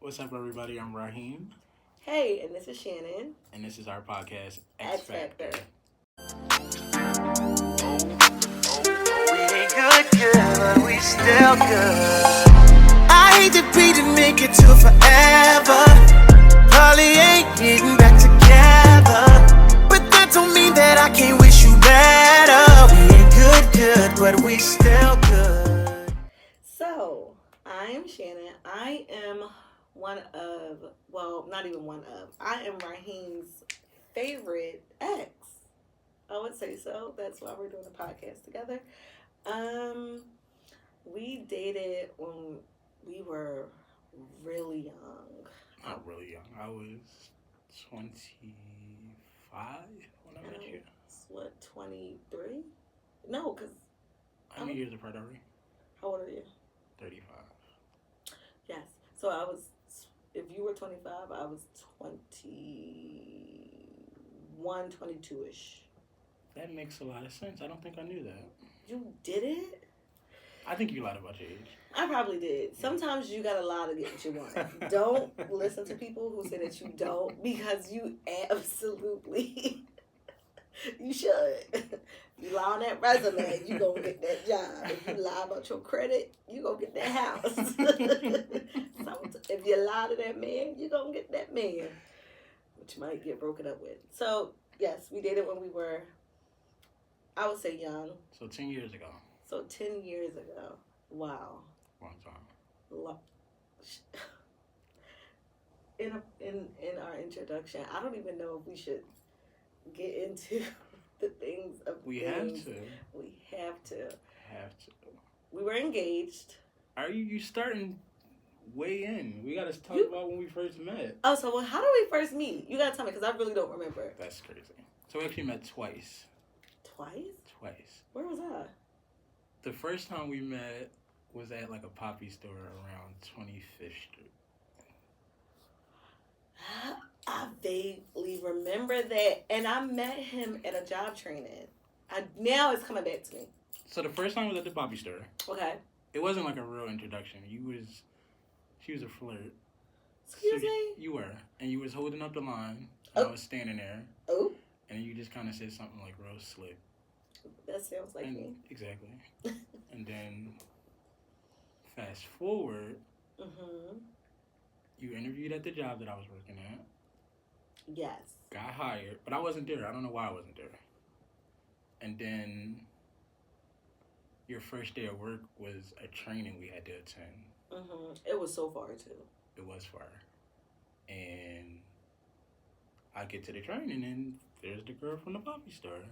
What's up, everybody? I'm Raheem, Hey, and this is Shannon. and this is our podcast, X X Factor. Factor. We ain't good, but we still good. I hate that we didn't make it to forever. Probably ain't getting back together. But that don't mean that I can't wish you better. We ain't good, but we still good. So, I am Shannon. I am not even one of, I am Raheem's favorite ex. I would say so. That's why we're doing the podcast together. We dated when we were really young. Not really young. I was 25 when I met you. What, 23? No, because How many years apart are we? how old are you? 35. Yes. So if you were 25, I was 21, 22-ish. That makes a lot of sense. I don't think I knew that. You did it? I think you lied about your age. I probably did. Sometimes you gotta lie to get what you want. Don't listen to people who say that you don't, because you absolutely, you should. You lie on that resume, you gonna get that job. If you lie about your credit, you gonna get that house. If you lie to that man, you gonna get that man, which you might get broken up with. So, yes, we dated when we were, I would say, young. So 10 years ago. So 10 years ago. Wow. Long time. In our introduction, I don't even know if we should get into the things of We things. have to. We have to. Have to. We were engaged. Are you starting way in? We gotta talk about when we first met. Oh, so how did we first meet? You gotta tell me, because I really don't remember. That's crazy. So we actually met twice. Twice? Twice. Where was I? The first time we met was at like a poppy store around 25th Street. I vaguely remember that, and I met him at a job training. Now it's coming back to me. So the first time was at the poppy store. Okay. It wasn't like a real introduction. She was a flirt. Excuse me? You were, and you was holding up the line, and I was standing there. Oh. And you just kind of said something like real slick. That sounds like me. Exactly. And then, fast forward, you interviewed at the job that I was working at. Yes. Got hired, but I wasn't there. I don't know why I wasn't there. And then, your first day of work was a training we had to attend. It was so far, too. It was far. And I get to the training, and there's the girl from the poppy store.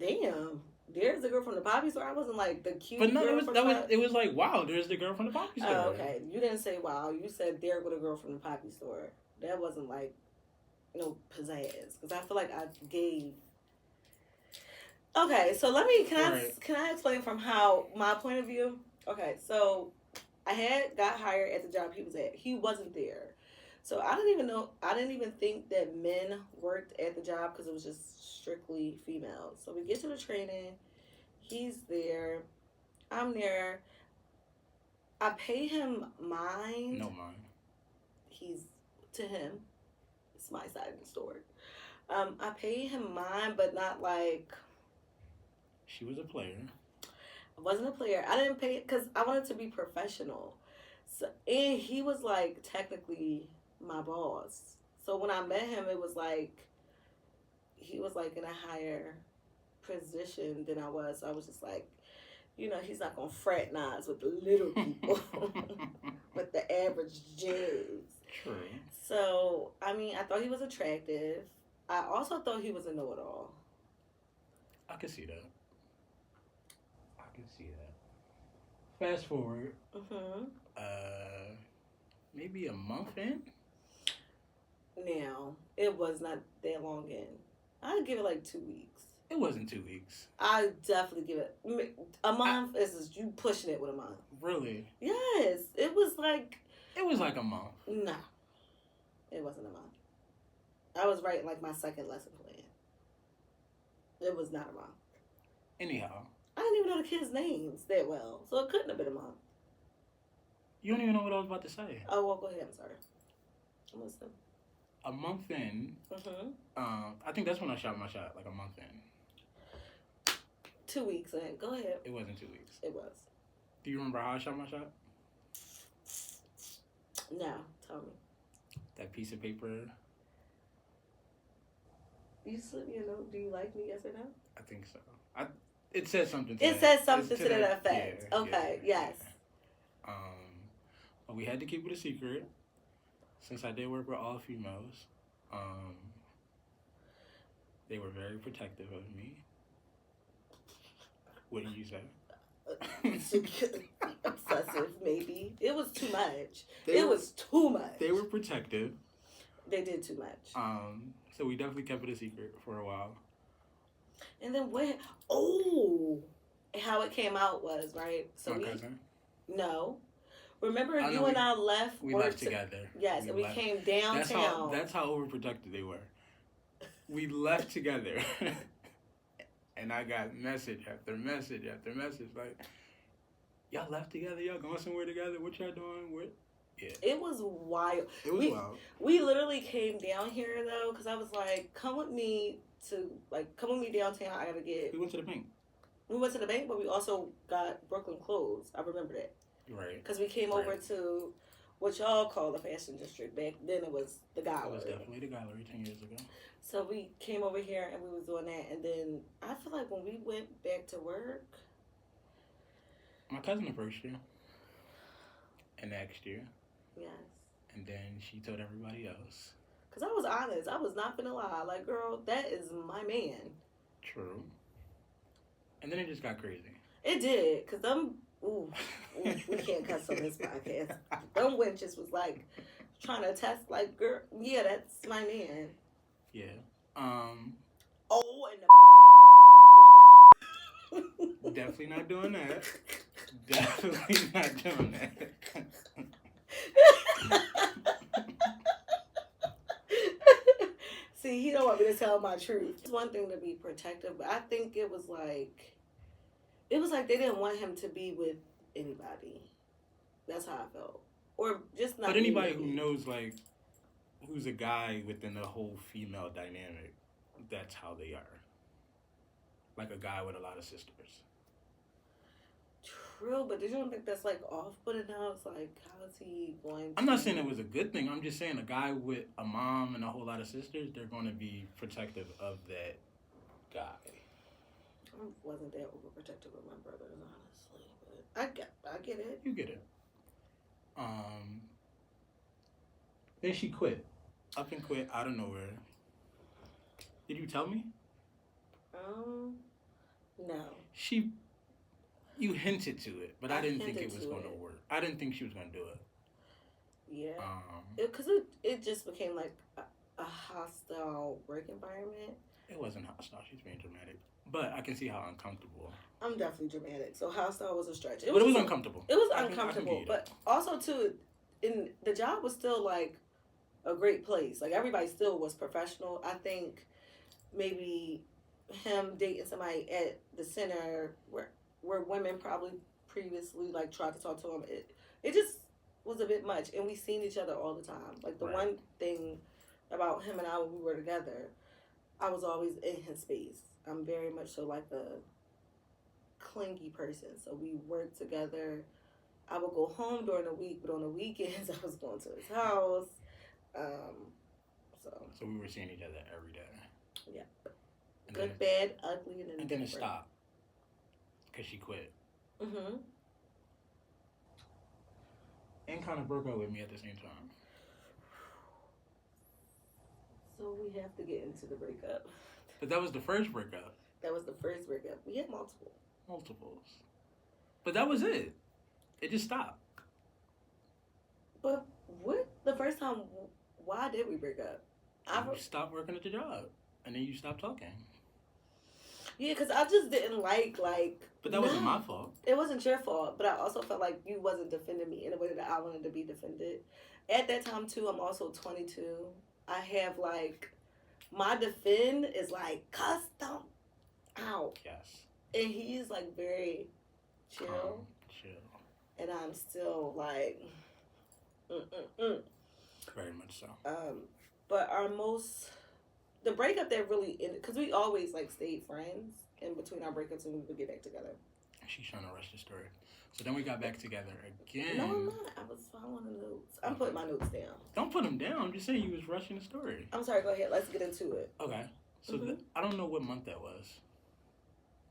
Damn. There's the girl from the poppy store. I wasn't like the cute But no, girl it was like, wow, there's the girl from the poppy store. Oh, okay. You didn't say wow. You said there go the girl from the poppy store. That wasn't like no pizzazz, because I feel like I gave. Okay, so can I explain from how my point of view? Okay, so I got hired at the job he was at. He wasn't there. So I didn't even think that men worked at the job, because it was just strictly females. So we get to the training. He's there. I'm there. I pay him mine. No mine. To him, it's my side of the story. I pay him mine, but not like. She was a player. I wasn't a player. I didn't pay it because I wanted to be professional. So, and he was like technically my boss. So when I met him, it was like he was like in a higher position than I was. So I was just like, he's not gonna fraternize with the little people, with the average Jews. True. So I thought he was attractive. I also thought he was a know-it-all. I can see that. Fast forward. Maybe a month in. Now, it was not that long in. I'd give it like 2 weeks. It wasn't 2 weeks. I definitely give it a month. Is you pushing it with a month? Really? Yes, it was like. It was like a month. No, it wasn't a month. I was writing like my second lesson plan. It was not a month. Anyhow. I didn't even know the kids' names that well, so it couldn't have been a month. You don't even know what I was about to say. Oh, well, go ahead. I'm sorry. I'm listening. A month in, I think that's when I shot my shot, like a month in. 2 weeks in. Go ahead. It wasn't 2 weeks. It was. Do you remember how I shot my shot? No, tell me. That piece of paper. You slip me a note. Do you like me? Yes or no? I think so. It says something. It says something to that effect. Yeah, okay. yeah, Yes. Yeah. But we had to keep it a secret. Since I did work with all females, they were very protective of me. What did you say? Obsessive, maybe. It was too much. It was too much. They were protective. They did too much. So we definitely kept it a secret for a while. And then when? Oh, how it came out was right. So My cousin? No. Remember I you and I left. We left together. Yes, and we came downtown. That's how overprotected they were. We left together, and I got message after message after message like, y'all left together, y'all going somewhere together. What y'all doing? What? Yeah. It was wild. It was wild. We literally came down here though, because I was like, come with me downtown. I gotta get. We went to the bank. We went to the bank, but we also got Brooklyn clothes. I remember that. Right. Because we came over to what y'all call the fashion district. Back then it was the gallery. It was definitely the gallery 10 years ago. So we came over here and we was doing that. And then I feel like when we went back to work. My cousin the first year. And next year. Yes. And then she told everybody else. Because I was honest. I was not finna lie. Like, girl, that is my man. True. And then it just got crazy. It did. Because we can't cuss on this podcast. Them wenches was like trying to test, like, girl, yeah, that's my man. Yeah. Oh, and the owner. Definitely not doing that. Definitely not doing that. See, he don't want me to tell my truth. It's one thing to be protective, but I think it was like they didn't want him to be with anybody. That's how I felt. Or just not. But anybody who knows, like, who's a guy within the whole female dynamic, that's how they are. Like a guy with a lot of sisters. True, but did you don't think that's like off-putting now? It's like, how is he going to... I'm not saying it was a good thing. I'm just saying a guy with a mom and a whole lot of sisters, they're going to be protective of that guy. I wasn't that overprotective of my brothers, honestly. But I get it. You get it. Then she quit. Up and quit out of nowhere. Did you tell me? No. You hinted to it, but I didn't think it was going to it. work. I didn't think she was going to do it. Yeah. Because it just became like a hostile work environment. It wasn't hostile. She's being dramatic. But I can see how uncomfortable. I'm definitely dramatic, so hostile was a stretch. But it was uncomfortable. It was uncomfortable, but also too, the job was still like a great place. Like everybody still was professional. I think maybe him dating somebody at the center where women probably previously like tried to talk to him. It just was a bit much, and we seen each other all the time. Like the one thing about him and I when we were together, I was always in his space. I'm very much so like a clingy person, so we worked together. I would go home during the week, but on the weekends I was going to his house. So we were seeing each other every day. Yeah. And good, bad, ugly, and then it stopped because she quit. Mm-hmm. And kind of broke up with me at the same time. So we have to get into the breakup. But that was the first breakup. That was the first breakup. We had multiples. But that was it. It just stopped. But what? The first time, why did we break up? You stopped working at the job. And then you stopped talking. Yeah, because I just didn't like... But that wasn't my fault. It wasn't your fault. But I also felt like you wasn't defending me in a way that I wanted to be defended. At that time, too, I'm also 22. I have, my defend is, custom out. Yes. And he's, very chill. Chill. and I'm still like, Very much so. But the breakup that really ended, because we always like stayed friends in between our breakups and we would get back together. She's trying to rush the story. So then we got back together again. No, I'm not. I was following the notes. I'm putting my notes down. Don't put them down. I'm just saying you was rushing the story. I'm sorry. Go ahead. Let's get into it. Okay. So I don't know what month that was.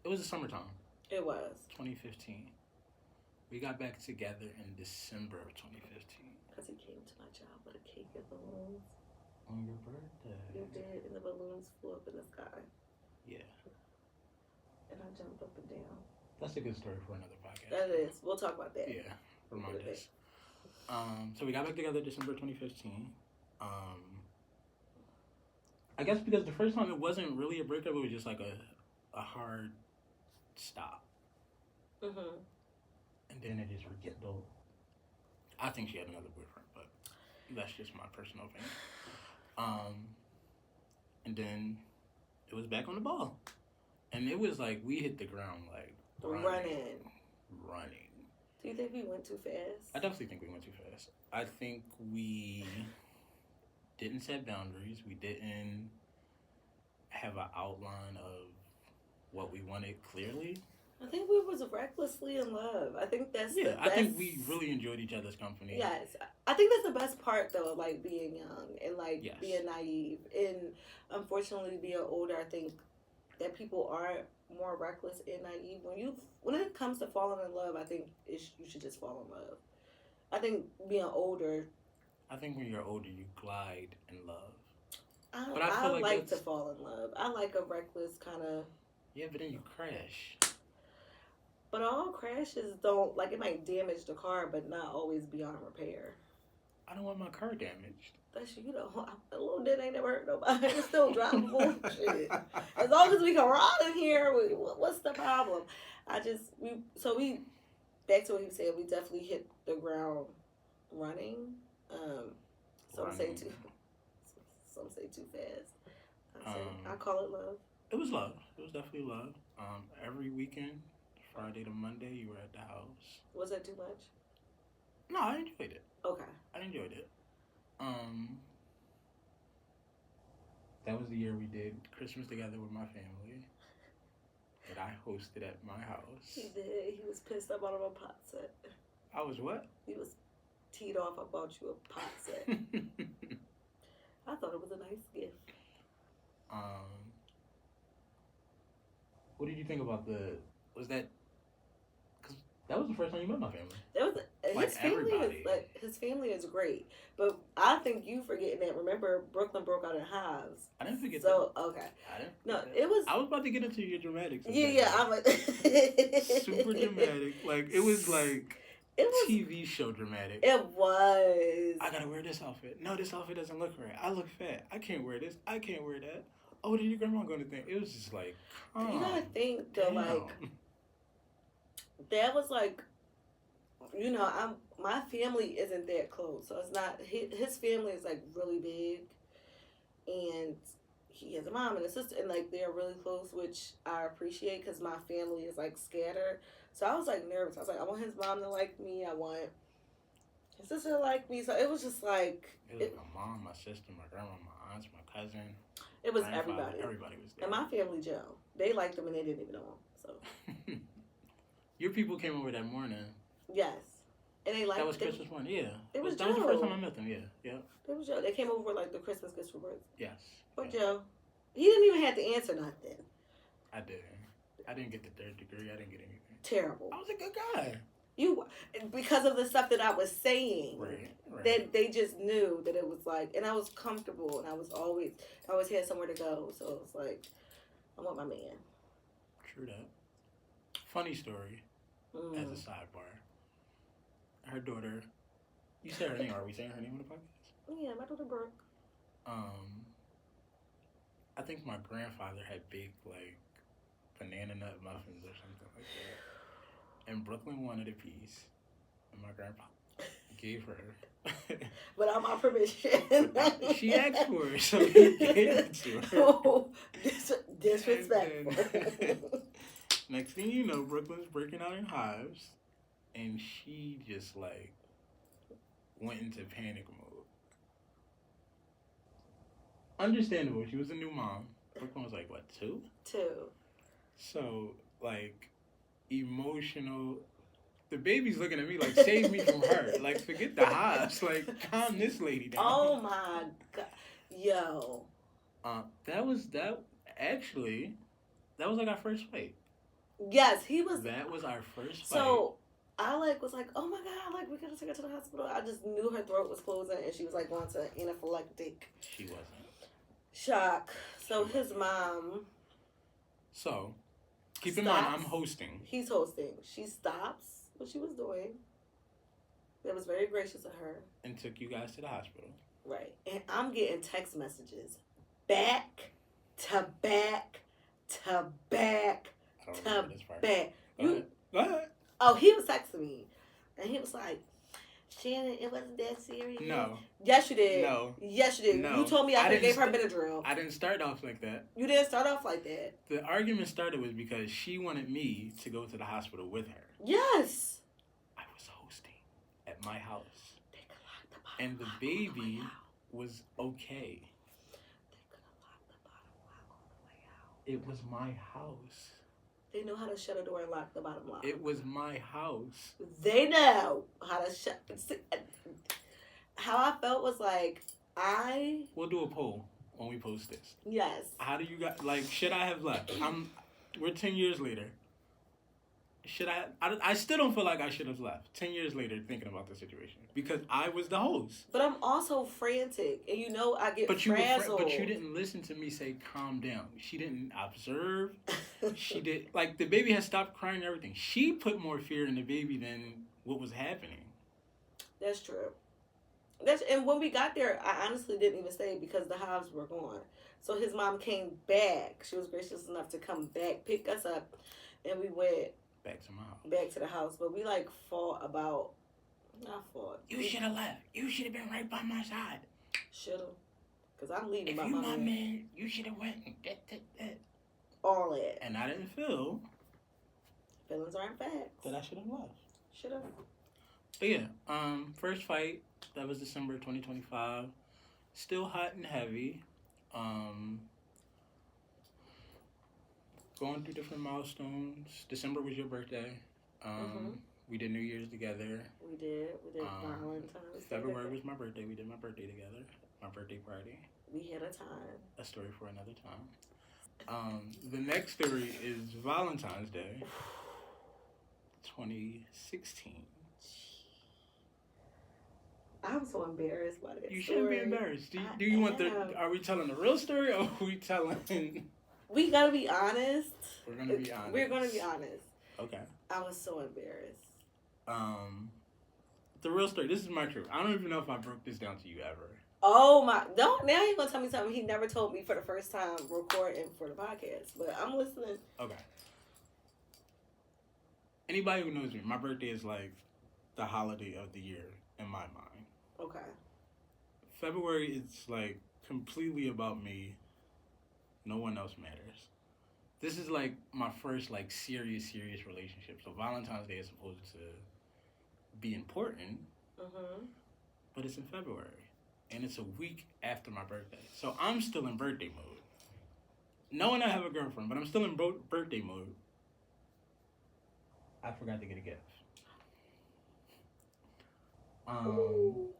It was the summertime. It was. 2015. We got back together in December of 2015. Because he came to my job with a cake and balloons. On your birthday. You did, and the balloons flew up in the sky. Yeah. And I jumped up and down. That's a good story for another podcast. That is. We'll talk about that. Yeah. Remind us. So we got back together December 2015. I guess because the first time it wasn't really a breakup, it was just like a hard stop. And then it just rekindled. I think she had another boyfriend, but that's just my personal opinion. And then it was back on the ball. And it was like we hit the ground like running. Do you think we went too fast? I definitely think we went too fast. I think we didn't set boundaries. We didn't have an outline of what we wanted clearly. I think we was recklessly in love. I think that's the best. I think we really enjoyed each other's company. Yes. I think that's the best part, though, of, like, being young and, like, being naive. And, unfortunately, being older, I think that people are more reckless and naive. When it comes to falling in love, I think you should just fall in love. I think being older... I think when you're older, you glide in love. I like to fall in love. I like a reckless kind of... Yeah, but then you crash. But all crashes don't, like, it might damage the car, but not always beyond repair. I don't want my car damaged. That's you know, a little dent ain't never hurt nobody. It's still drivable. Shit. As long as we can ride in here, what's the problem? We back to what you said. We definitely hit the ground running. Some say too fast. I call it love. It was love. It was definitely love. Every weekend, Friday to Monday, you were at the house. Was that too much? No, I enjoyed it. Okay. I enjoyed it. That was the year we did Christmas together with my family. That I hosted at my house. He did. He was pissed I bought him a pot set. I was what? He was teed off. I bought you a pot set. I thought it was a nice gift. What did you think about was that, because that was the first time you met my family. His family is great, but I think you forgetting that. Remember, Brooklyn broke out in hives. I didn't forget that. So, okay. It was... I was about to get into your dramatics. I'm like... Super dramatic. Like, it was like... It was TV show dramatic. It was. I gotta wear this outfit. No, this outfit doesn't look right. I look fat. I can't wear this. I can't wear that. Oh, what is your grandma going to think? It was just like, you gotta think though, like, that was like, my family isn't that close, so it's not. His family is like really big, and he has a mom and a sister, and like they're really close, which I appreciate because my family is like scattered. So I was like nervous. I was like, I want his mom to like me. I want his sister to like me. So it was just like... It was my mom, my sister, my grandma, my aunts, my cousin. It was everybody. Everybody was there. And my family, Joe. They liked him and they didn't even know him. So. Your people came over that morning. Yes. And they liked... That was Christmas morning, yeah. It was That Joe. was the first time I met them, yeah. It was Joe. They came over with like the Christmas gifts for birthday. Yes. But Joe, he didn't even have to answer nothing. I didn't. I didn't get the third degree. I didn't get anything. Terrible. I was a good guy. Because of the stuff that I was saying, right. That they just knew that it was like, and I was comfortable, and I always had somewhere to go, so it was like, I want my man. True that. Funny story, as a sidebar. Her daughter, you said her name, are we saying her name on the podcast? Yeah, my daughter Brooke. I think my grandfather had baked like banana nut muffins or something like that. And Brooklyn wanted a piece. And my grandpa gave her. Without my permission. She asked for it, so he gave it to her. Oh, disrespectful. Next thing you know, Brooklyn's breaking out in hives. and she just like went into panic mode. Understandable. She was a new mom. Brooklyn was like, what, 2? 2. So, like, emotional. The baby's looking at me like, save me from her. Like, forget the hives. Like, calm this lady down. Oh my God. Yo. That was like our first fight. Yes, he was. That was our first fight. So, I was like, oh my God, like, we gotta take her to the hospital. I just knew her throat was closing and she was like going to anaphylactic. She wasn't. Shock. So his mom. So, keep in mind, I'm hosting. He's hosting. She stops what she was doing. That was very gracious of her. And took you guys to the hospital. Right. And I'm getting text messages. Back to back to back to back. Go ahead. Oh, he was texting me. And he was like, Shannon, it wasn't that serious. No. Yes, you did. No. Yes, you did. No. You told me I gave her Benadryl. I didn't start off like that. You didn't start off like that. The argument started was because she wanted me to go to the hospital with her. Yes. I was hosting at my house. They could lock the bottom And the lock baby was okay. They could have locked the bottom lock on the way out. It was my house. They know how to shut a door and lock the bottom lock. It was my house. They know how to shut. How I felt was like, We'll do a poll when we post this. Yes. How do you guys, like, should I have left? We're 10 years later. I still don't feel like I should have left 10 years later thinking about the situation because I was the host. But I'm also frantic, and I get frazzled. But you didn't listen to me say calm down. She didn't observe. She did, like, the baby had stopped crying and everything. She put more fear in the baby than what was happening. That's true. And when we got there, I honestly didn't even stay because the hives were gone. So his mom came back. She was gracious enough to come back, pick us up, and we went back to my house. Back to the house. But we not fought. You should have left. You should have been right by my side. Should have. Because I'm leaving by my man. If you my man, you should have went. All that. And I didn't feel. Feelings aren't facts. That I should have left. Should have. But yeah, first fight, that was December 2025. Still hot and heavy. Going through different milestones. December was your birthday. We did New Year's together. We did Valentine's. February was my birthday. We did my birthday together. My birthday party. We had a time. A story for another time. The next story is Valentine's Day. 2016. I'm so embarrassed by that. You shouldn't be embarrassed. Do you want are we telling the real story or are we telling? We gotta be honest. We're gonna be honest. We're gonna be honest. Okay. I was so embarrassed. The real story. This is my truth. I don't even know if I broke this down to you ever. Oh my! Don't now you're gonna tell me something he never told me for the first time recording for the podcast. But I'm listening. Okay. Anybody who knows me, my birthday is like the holiday of the year in my mind. Okay. February is like completely about me. No one else matters. This is like my first like serious relationship. So Valentine's Day is supposed to be important, but it's in February, and it's a week after my birthday. So I'm still in birthday mode. Knowing I have a girlfriend, but I'm still in birthday mode. I forgot to get a gift.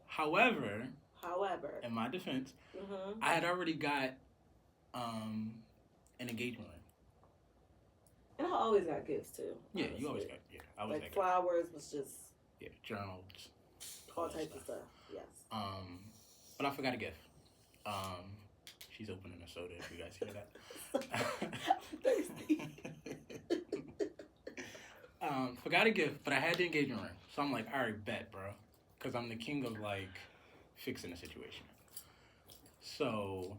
However, in my defense, I had already got an engagement ring. And I always got gifts too. Yeah, honestly. You always got. Yeah, I always like flowers was just. Yeah, journals. All types of stuff. Yes. But I forgot a gift. She's opening a soda. If you guys hear that. I'm thirsty. Forgot a gift, but I had the engagement ring. So I'm like, all right, bet, bro. Because I'm the king of, like, fixing a situation. So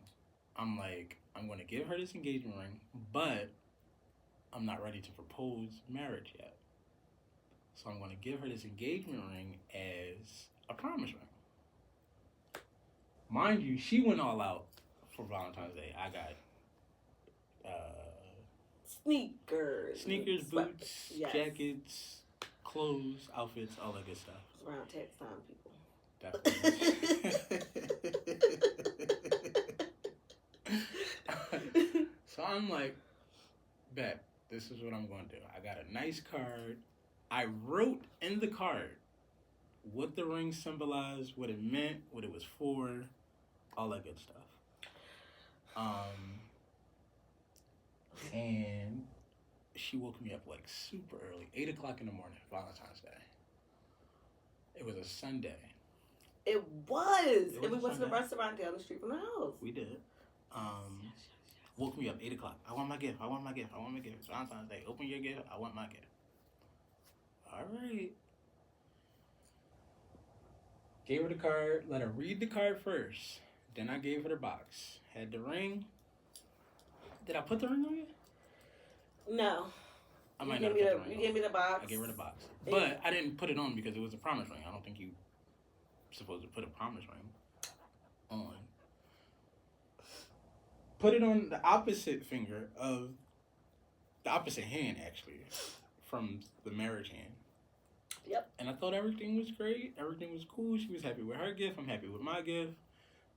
I'm like, I'm going to give her this engagement ring, but I'm not ready to propose marriage yet. So I'm going to give her this engagement ring as a promise ring. Mind you, she went all out for Valentine's Day. I got sneakers, boots, jackets, clothes, outfits, all that good stuff. It's around tax time, people. Definitely. So I'm like, bet, this is what I'm going to do. I got a nice card. I wrote in the card what the ring symbolized, what it meant, what it was for, all that good stuff. And she woke me up like super early, 8 o'clock in the morning, Valentine's Day. It was a Sunday. It was. And we went to the Sunday. restaurant down the street from the house. We did. Woke me up 8 o'clock. I want my gift. I want my gift. I want my gift. It's Valentine's Day. Open your gift. I want my gift. All right. Gave her the card. Let her read the card first. Then I gave her the box. Had the ring. Did I put the ring on you? No. I might not have put the ring on. You gave me the box. I gave her the box. But I didn't put it on because it was a promise ring. I don't think you supposed to put a promise ring on. Put it on the opposite finger of the opposite hand, actually, from the marriage hand. Yep. And I thought everything was great. Everything was cool. She was happy with her gift. I'm happy with my gift.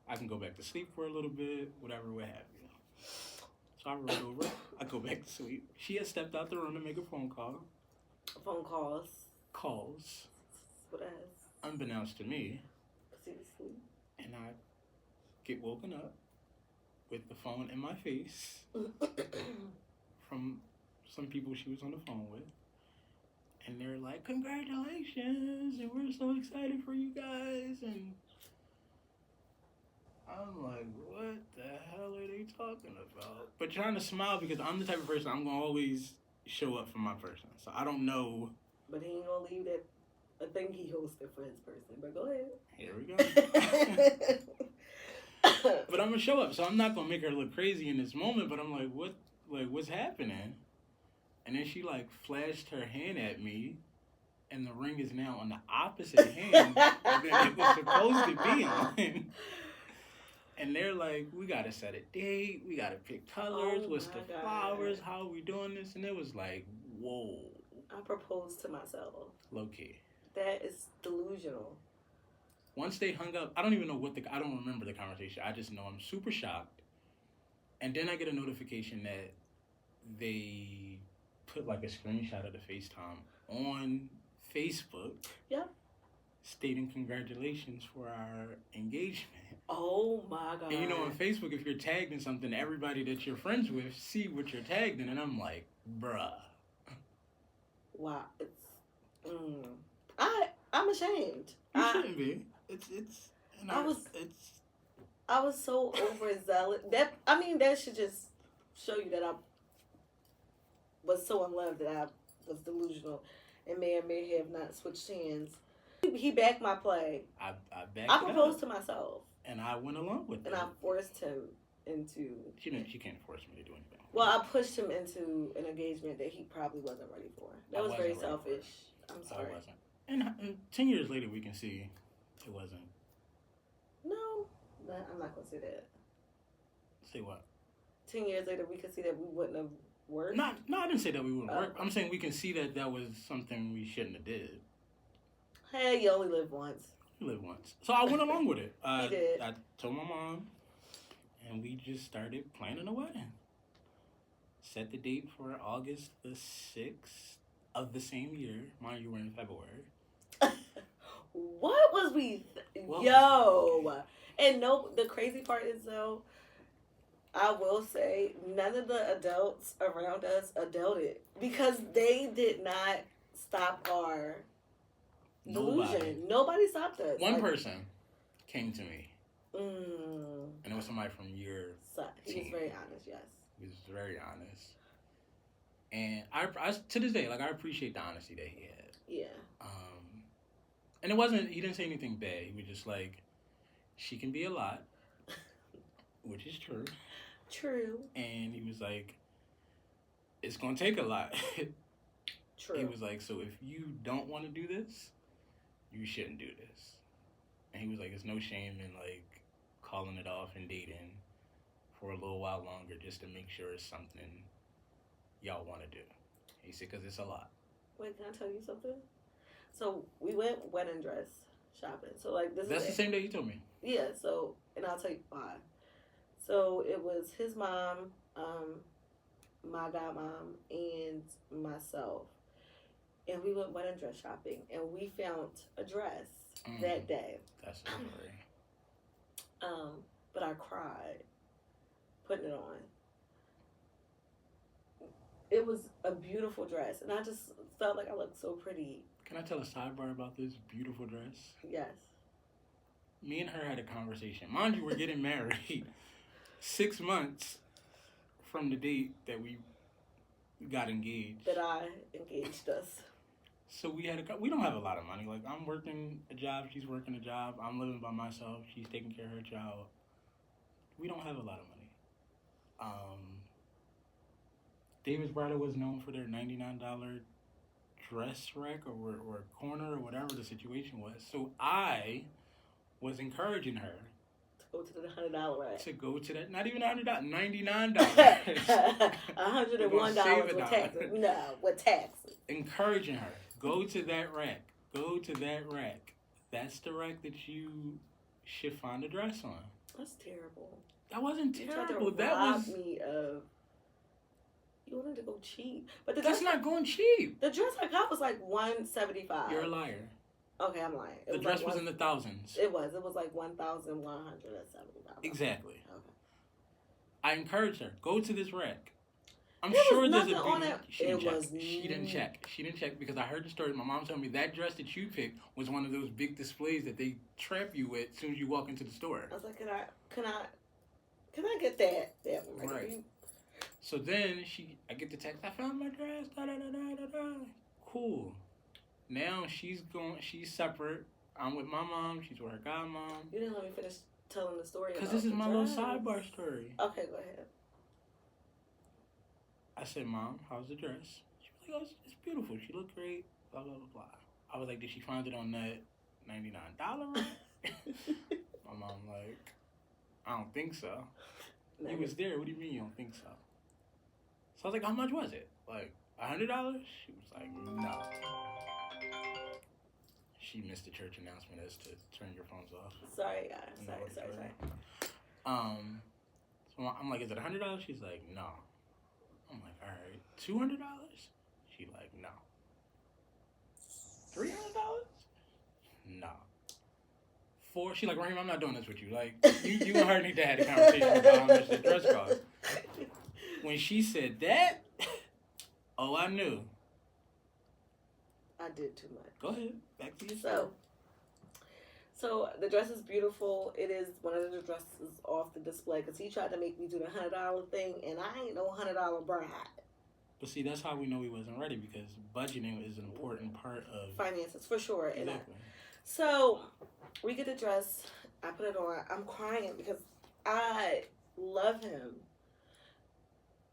I can go back to sleep for a little bit, whatever, what have you. So I rolled over. I go back to sleep. She had stepped out the room to make a phone call. Phone calls. Calls. What else? Unbeknownst to me. Seriously. And I get woken up with the phone in my face from some people she was on the phone with. And they're like, congratulations, and we're so excited for you guys. And I'm like, what the hell are they talking about? But trying to smile because I'm the type of person, I'm going to always show up for my person. So I don't know. But he ain't going to leave that a thing he hosted for his person. But go ahead. Here we go. But I'm going to show up. So I'm not going to make her look crazy in this moment. But I'm like, what's happening? And then she like flashed her hand at me. And the ring is now on the opposite hand than it was supposed to be on. And they're like, we got to set a date. We got to pick colors. What's the flowers? How are we doing this? And it was like, whoa. I proposed to myself. Low key. That is delusional. Once they hung up, I don't even know I don't remember the conversation. I just know I'm super shocked. And then I get a notification that they put like a screenshot of the FaceTime on Facebook. Yeah. Stating congratulations for our engagement. Oh my God. And you know, on Facebook, if you're tagged in something, everybody that you're friends with see what you're tagged in. And I'm like, bruh. Wow. I'm ashamed. You shouldn't be. I was so overzealous. That should just show you that I was so in love that I was delusional and may or may have not switched hands. He backed my play. I proposed to myself. And I went along with it. And I forced him into... She can't force me to do anything. Well, I pushed him into an engagement that he probably wasn't ready for. That was very selfish. I'm sorry. I wasn't. And 10 years later, we can see it wasn't. No, I'm not going to say that. Say what? 10 years later, we can see that we wouldn't have worked. No, I didn't say that we wouldn't work. I'm saying we can see that was something we shouldn't have did. Hey, you only live once. You live once. So I went along with it. You did. I told my mom, and we just started planning a wedding. Set the date for August the 6th of the same year. Mind you, we're in February. What was we... Yo! And no, the crazy part is, though, I will say, none of the adults around us adulted. Because they did not stop our delusion. Nobody stopped us. One person came to me. And it was somebody from your He was very honest, yes. He was very honest. And I to this day, like, I appreciate the honesty that he had. Yeah. And he didn't say anything bad. He was just like, she can be a lot, which is true. True. And he was like, it's going to take a lot. True. He was like, so if you don't want to do this, you shouldn't do this. And he was like, there's no shame in, like, calling it off and dating for a little while longer just to make sure it's something y'all want to do. He said, because it's a lot. Wait, can I tell you something? So we went wedding dress shopping. So like this That's is the same day you told me. Yeah. So and I'll tell you why. So it was his mom, my godmom, and myself, and we went wedding dress shopping, and we found a dress that day. That's so great. But I cried putting it on. It was a beautiful dress, and I just felt like I looked so pretty. Can I tell a sidebar about this beautiful dress? Yes. Me and her had a conversation. Mind you, we're getting married 6 months from the date that we got engaged. That I engaged us. So we don't have a lot of money. Like, I'm working a job, she's working a job. I'm living by myself, she's taking care of her child. We don't have a lot of money. David's Bridal was known for their $99 dress rack or corner or whatever the situation was. So I was encouraging her to go to the $100 rack. To go to that, not even $100, $99. $101 with taxes. No, with taxes. Encouraging her, go to that rack. Go to that rack. That's the rack that you should find a dress on. That's terrible. That wasn't terrible. That was me of. You wanted to go cheap, but that's not going cheap. The dress I got was like $175. You're a liar. Okay, I'm lying. The dress was in the thousands. It was like $1,175. Exactly. Okay. I encouraged her, go to this rack. I'm there sure there's a on it. She didn't check. She didn't check because I heard the story. My mom told me that dress that you picked was one of those big displays that they trap you with as soon as you walk into the store. I was like, can I get that one? Right. So then I get the text. I found my dress. Da, da, da, da, da, da. Cool. Now she's separate. I'm with my mom. She's with her godmom. You didn't let me finish telling the story. Because this is my little sidebar story. Okay, go ahead. I said, Mom, how's the dress? She was like, oh, it's beautiful. She looked great. Blah, blah, blah, blah. I was like, did she find it on that $99 rack? My mom like, I don't think so. You was there. What do you mean you don't think so? So I was like, how much was it? Like, $100? She was like, no. She missed the church announcement as to turn your phones off. Sorry, guys. Sorry. So I'm like, is it $100? She's like, no. I'm like, all right, $200? She like, no. $300? No. She like, Raheem, I'm not doing this with you. Like, you and her need to have a conversation about how much the dress cost. When she said that, oh, I knew. I did too much. Go ahead. Back to yourself. So the dress is beautiful. It is one of the dresses off the display because he tried to make me do the $100 thing, and I ain't no $100 bride. But see, that's how we know he wasn't ready because budgeting is an important part of finances for sure. Exactly. So we get the dress. I put it on. I'm crying because I love him,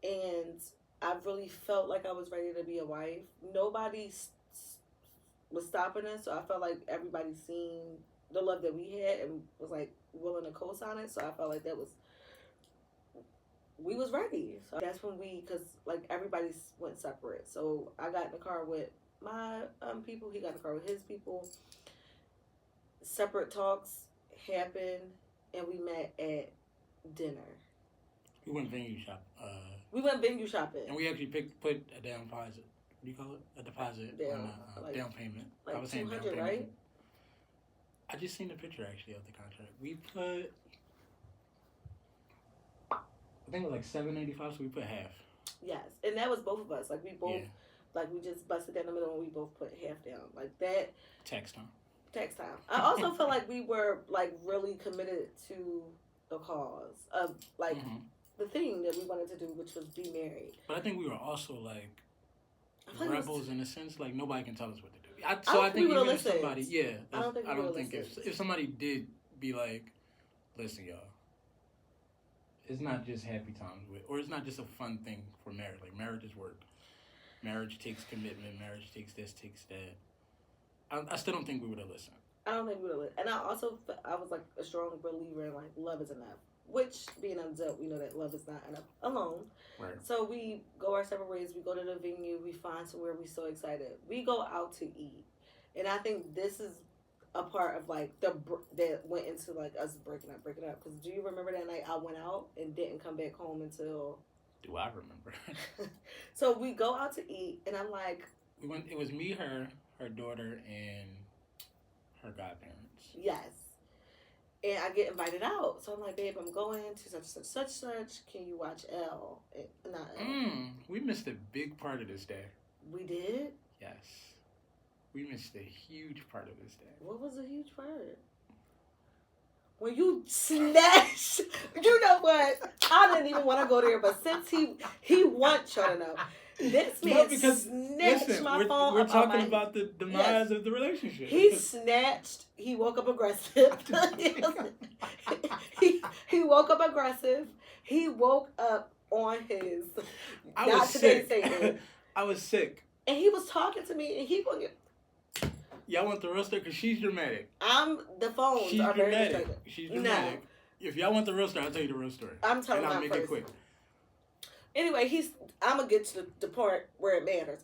and I really felt like I was ready to be a wife. Nobody was stopping us, so I felt like everybody seen the love that we had and was like willing to co-sign it. So I felt like we was ready. So that's when because like everybody went separate. So I got in the car with my people. He got in the car with his people. Separate talks happened, and we met at dinner. We went venue shop. We went venue shopping, and we actually put a down deposit. What do you call it? A deposit on a down payment. Like I was saying $200, right? I just seen the picture actually of the contract. We put, I think it was like $785, so we put half. Yes, and that was both of us. Like we both, like we just busted down the middle, and we both put half down. Like that. Tax time. I also felt like we were like really committed to the cause of like the thing that we wanted to do, which was be married. But I think we were also like rebels in a sense. Like nobody can tell us what to do. I think even if somebody, I don't think if somebody did be like, listen, y'all, it's not just happy times or it's not just a fun thing for marriage. Like marriage is work. Marriage takes commitment. Marriage takes this, takes that. I still don't think we would have listened. I don't think we would have listened. And I was like a strong believer in like love is enough. Which, being an adult, we know that love is not enough alone. Right. So we go our separate ways. We go to the venue. We find somewhere we're so excited. We go out to eat. And I think this is a part of like that went into like us breaking up. Because do you remember that night I went out and didn't come back home until? Do I remember? So we go out to eat, and I'm like, we went. It was me, her daughter, and her godparents. yes. And I get invited out, so I'm like, babe, I'm going to such. Can you watch L? Not L. We missed a big part of this day. We did. Yes. We missed a huge part of this day. What was a huge part? When you snatched, you know what? I didn't even want to go there, but since he wants y'all to know, this man snatched my phone. We're talking about the demise of the relationship. He woke up aggressive. he woke up aggressive. He woke up on his. I was sick. I was sick. And he was talking to me, and he was. Y'all want the real story? Because she's dramatic. The phones she's are dramatic. very distracting. She's dramatic. No. If y'all want the real story, I'll tell you the real story. I'm telling you and I'll make it quick. Anyway, I'm going to get to the part where it matters.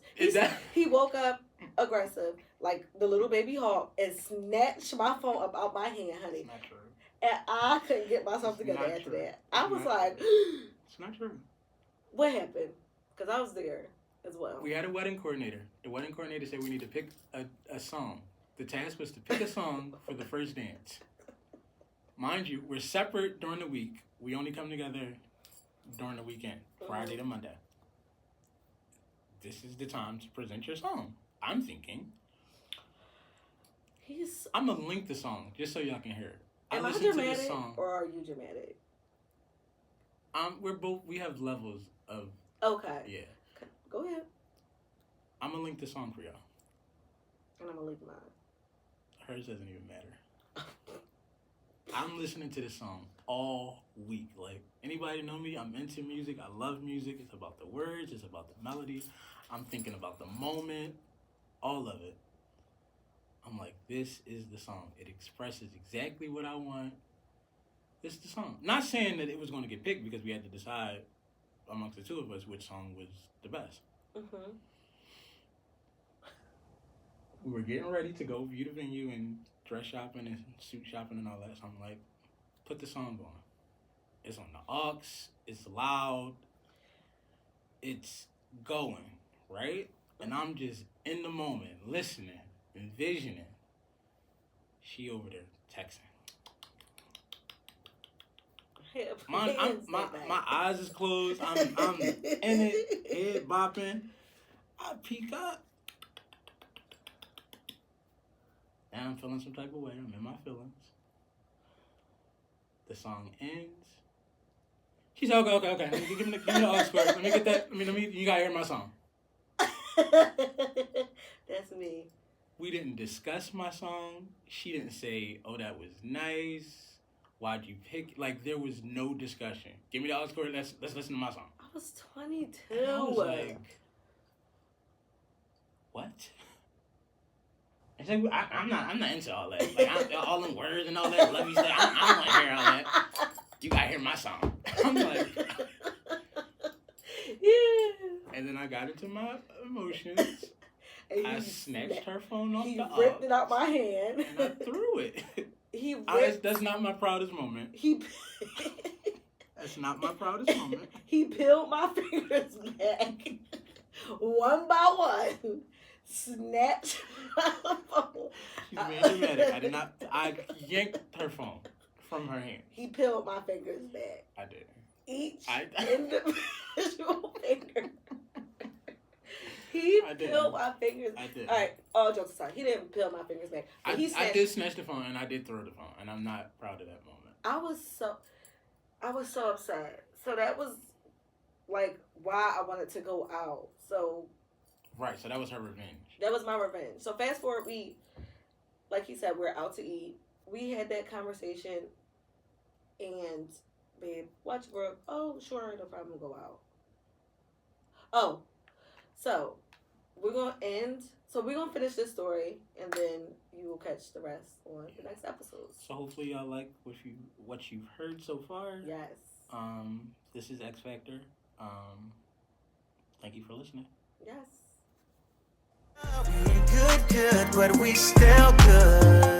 He woke up aggressive, like the little baby hawk, and snatched my phone up out my hand, honey. It's not true. And I couldn't get myself together after that. I was like... It's not true. What happened? Because I was there as well. We had a wedding coordinator. The wedding coordinator said we need to pick a song. The task was to pick a song for the first dance. Mind you, we're separate during the week. We only come together during the weekend, Friday to Monday. This is the time to present your song. I'm thinking. I'm going to link the song just so y'all can hear it. Am I dramatic or are you dramatic? We have levels of. Okay. Yeah. Okay. Go ahead. I'm going to link the song for y'all. And I'm going to link mine. Hers doesn't even matter. I'm listening to this song all week. Like, anybody know me? I'm into music. I love music. It's about the words. It's about the melody. I'm thinking about the moment. All of it. I'm like, this is the song. It expresses exactly what I want. This is the song. Not saying that it was going to get picked because we had to decide amongst the two of us which song was the best. Mm-hmm. We were getting ready to go view the venue and dress shopping and suit shopping and all that. So I'm like, put the song on. It's on the aux. It's loud. It's going, right? And I'm just in the moment, listening, envisioning. She over there texting. My eyes is closed. I'm in it, head bopping. I peek up. Now I'm feeling some type of way. I'm in my feelings. The song ends. She's like, okay. Give me the aux cord. Let me get that. You gotta hear my song. That's me. We didn't discuss my song. She didn't say, oh, that was nice. Why'd you pick? Like, there was no discussion. Give me the aux cord. Let's listen to my song. I was 22. And I was like, what? And so I'm not into all that. Like, all them words and all that lovey stuff. I don't want to hear all that. You gotta hear my song. I'm like, yeah. And then I got into my emotions. I snatched her phone off the aux. He ripped it out my hand. And I threw it. That's not my proudest moment. That's not my proudest moment. He peeled my fingers back one by one. Snatched my phone. She's being dramatic. I yanked her phone from her hand. He peeled my fingers back. I did. Each individual finger. He peeled my fingers. I did. All right, all jokes aside, he didn't peel my fingers back. I did snatch the phone and I did throw the phone, and I'm not proud of that moment. I was so upset. So that was like why I wanted to go out. So right, so that was her revenge. That was my revenge. So fast forward, like he said, we're out to eat. We had that conversation, and babe, watch Brooke. Oh, sure, no problem. Go out. Oh, so we're gonna end. So we're gonna finish this story, and then you will catch the rest on the next episodes. So hopefully y'all like what you've heard so far. Yes. This is X Factor. Thank you for listening. Yes. We ain't good, but we still good.